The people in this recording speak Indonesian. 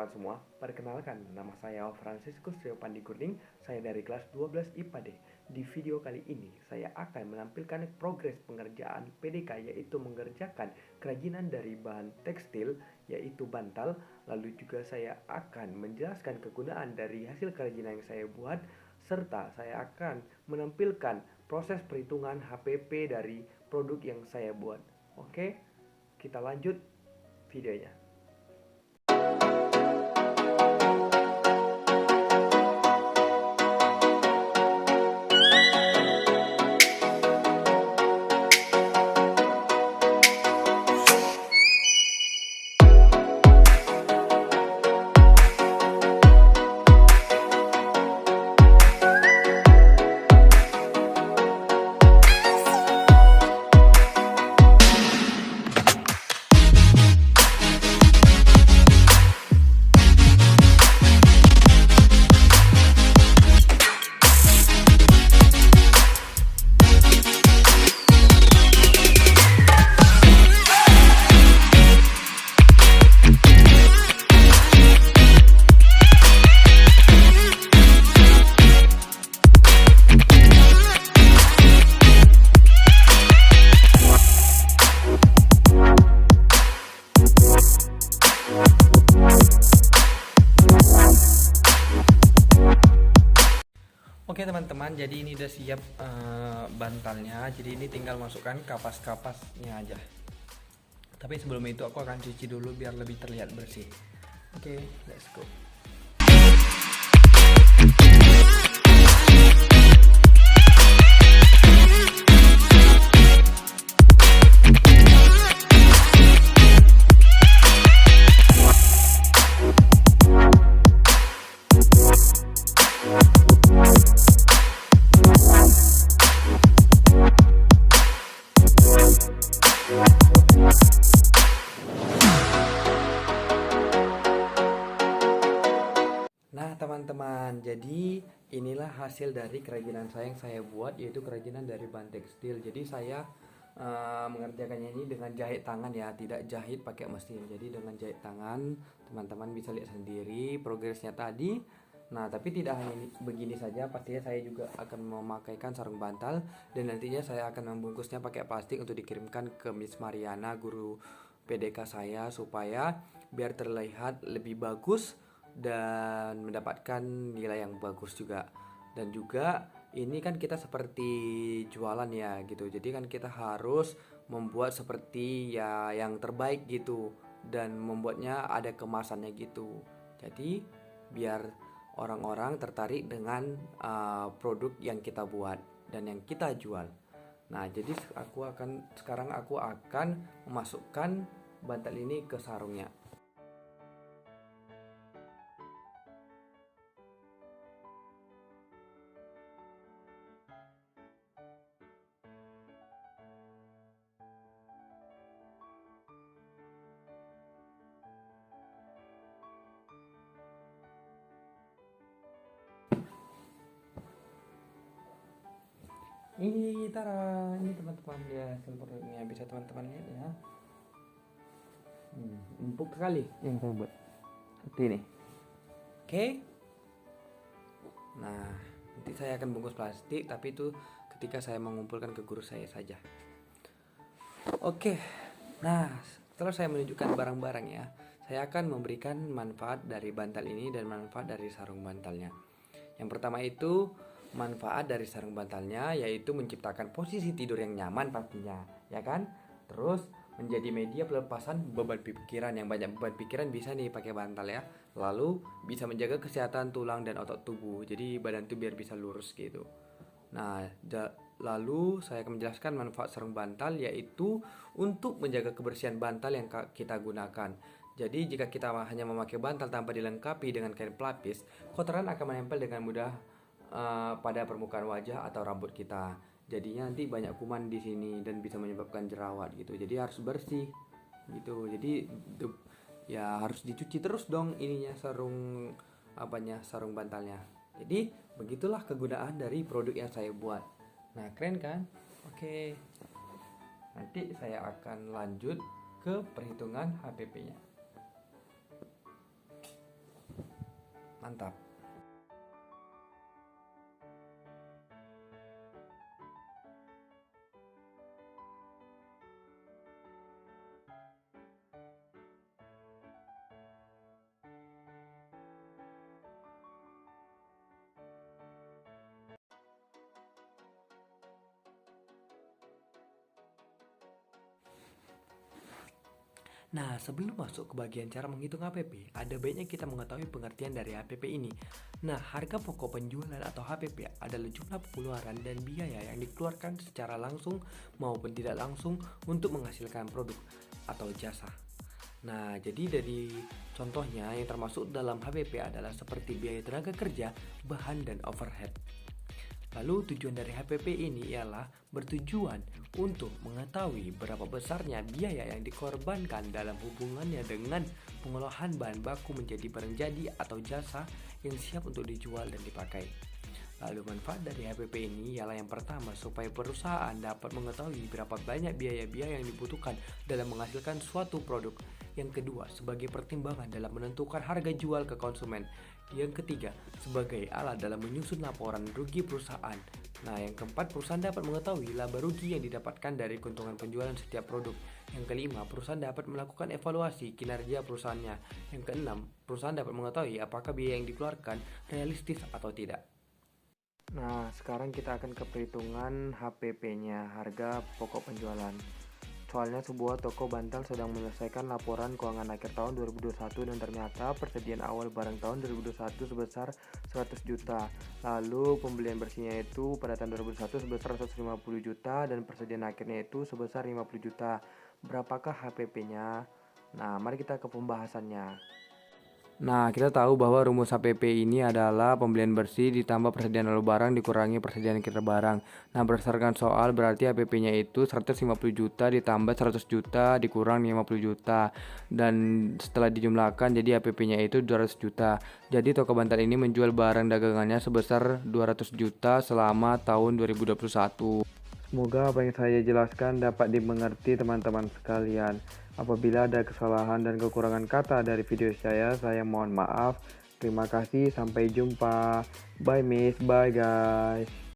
teman-teman semua, perkenalkan nama saya Franciscus Rio Pandi Gurning, saya dari kelas 12 IPA D. Di video kali ini, saya akan menampilkan progres pengerjaan PDK, yaitu mengerjakan kerajinan dari bahan tekstil, yaitu bantal. Lalu juga saya akan menjelaskan kegunaan dari hasil kerajinan yang saya buat, serta saya akan menampilkan proses perhitungan HPP dari produk yang saya buat. Oke, kita lanjut videonya. Oke teman-teman, jadi ini udah siap bantalnya. Jadi ini tinggal masukkan kapas-kapasnya aja. Tapi sebelum itu aku akan cuci dulu biar lebih terlihat bersih. Oke, let's go. Nah teman-teman, jadi inilah hasil dari kerajinan saya yang saya buat, yaitu kerajinan dari bahan tekstil. Jadi saya mengerjakannya ini dengan jahit tangan ya, tidak jahit pakai mesin. Jadi dengan jahit tangan, teman-teman bisa lihat sendiri progresnya tadi. Nah tapi tidak hanya begini saja, pastinya saya juga akan memakaikan sarung bantal, dan nantinya saya akan membungkusnya pakai plastik untuk dikirimkan ke Miss Mariana, guru PDK saya, supaya biar terlihat lebih bagus dan mendapatkan nilai yang bagus juga. Dan juga ini kan kita seperti jualan ya gitu, jadi kan kita harus membuat seperti ya yang terbaik gitu, dan membuatnya ada kemasannya gitu. Jadi biar orang-orang tertarik dengan produk yang kita buat dan yang kita jual. Nah jadi sekarang aku akan memasukkan bantal ini ke sarungnya. Ini Tara, ini teman-teman ya, hasil produknya bisa teman-teman lihat ya. Empuk sekali yang saya buat seperti ini. Oke. Nah, nanti saya akan bungkus plastik, tapi itu ketika saya mengumpulkan ke guru saya saja. Oke. Nah, setelah saya menunjukkan barang-barang ya, saya akan memberikan manfaat dari bantal ini dan manfaat dari sarung bantalnya. Yang pertama itu manfaat dari sarung bantalnya, yaitu menciptakan posisi tidur yang nyaman pastinya, ya kan? Terus menjadi media pelepasan beban pikiran. Yang banyak beban pikiran bisa nih pakai bantal ya. Lalu bisa menjaga kesehatan tulang dan otot tubuh, jadi badan tuh biar bisa lurus gitu. Nah lalu saya akan menjelaskan manfaat sarung bantal, yaitu untuk menjaga kebersihan bantal yang kita gunakan. Jadi jika kita hanya memakai bantal tanpa dilengkapi dengan kain pelapis, kotoran akan menempel dengan mudah pada permukaan wajah atau rambut kita. Jadinya nanti banyak kuman di sini dan bisa menyebabkan jerawat gitu. Jadi harus bersih gitu. Jadi ya harus dicuci terus dong ininya sarung bantalnya. Jadi begitulah kegunaan dari produk yang saya buat. Nah keren kan? Oke. Nanti saya akan lanjut ke perhitungan HPP-nya. Mantap. Nah, sebelum masuk ke bagian cara menghitung HPP, ada baiknya kita mengetahui pengertian dari HPP ini. Nah, harga pokok penjualan atau HPP adalah jumlah pengeluaran dan biaya yang dikeluarkan secara langsung maupun tidak langsung untuk menghasilkan produk atau jasa. Nah, jadi dari contohnya yang termasuk dalam HPP adalah seperti biaya tenaga kerja, bahan, dan overhead. Lalu tujuan dari HPP ini ialah bertujuan untuk mengetahui berapa besarnya biaya yang dikorbankan dalam hubungannya dengan pengolahan bahan baku menjadi barang jadi atau jasa yang siap untuk dijual dan dipakai. Lalu manfaat dari HPP ini ialah yang pertama, supaya perusahaan dapat mengetahui berapa banyak biaya-biaya yang dibutuhkan dalam menghasilkan suatu produk. Yang kedua, sebagai pertimbangan dalam menentukan harga jual ke konsumen. Yang ketiga, sebagai alat dalam menyusun laporan rugi perusahaan. Nah, yang keempat, perusahaan dapat mengetahui laba rugi yang didapatkan dari keuntungan penjualan setiap produk. Yang kelima, perusahaan dapat melakukan evaluasi kinerja perusahaannya. Yang keenam, perusahaan dapat mengetahui apakah biaya yang dikeluarkan realistis atau tidak. Nah, sekarang kita akan ke perhitungan HPP-nya, harga pokok penjualan. Soalnya sebuah toko bantal sedang menyelesaikan laporan keuangan akhir tahun 2021 dan ternyata persediaan awal barang tahun 2021 sebesar 100 juta. Lalu pembelian bersihnya itu pada tahun 2021 sebesar 150 juta dan persediaan akhirnya itu sebesar 50 juta. Berapakah HPP-nya? Nah, mari kita ke pembahasannya. Nah, kita tahu bahwa rumus HPP ini adalah pembelian bersih ditambah persediaan lalu barang dikurangi persediaan akhir barang. Nah, berdasarkan soal berarti HPP-nya itu 150 juta ditambah 100 juta dikurang 50 juta. Dan setelah dijumlahkan jadi HPP-nya itu 200 juta. Jadi toko bantal ini menjual barang dagangannya sebesar 200 juta selama tahun 2021. Semoga apa yang saya jelaskan dapat dimengerti teman-teman sekalian. Apabila ada kesalahan dan kekurangan kata dari video saya mohon maaf. Terima kasih, sampai jumpa. Bye miss, bye guys.